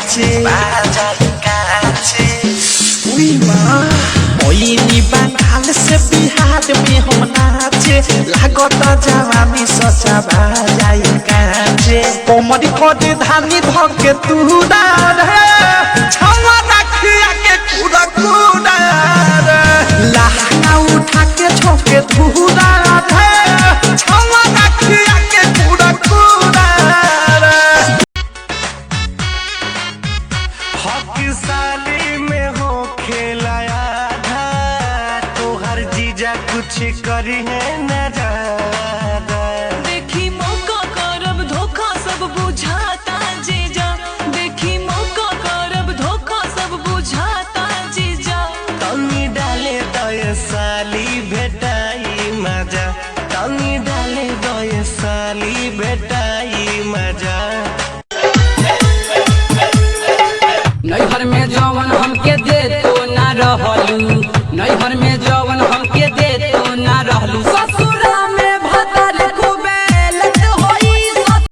काचे बाजाई काचे उई माँ ओइनी बंगाल से बिहार में हम नाचे लागता जवानी सचा बाजाई काचे कोमरी कोडी धानी धके तू डार छवा रखिया के कूड़ा कूड़ा लहंगा उठा के छोके धूरा छवा रखिया के कूड़ा कूड़ा साली में हो खेलाया था तो हर जीजा कुछ करी है न ज्यादा देखी मौका करब धोखा सब बुझाता जीजा देखी मौका करब धोखा सब बुझाता जीजा तनी डाले दय साली भेटाई मजा तनी डाले दय साली भेटाई मजा नैहर में जवन हमके दे तो ना रहलू नैहर में जवन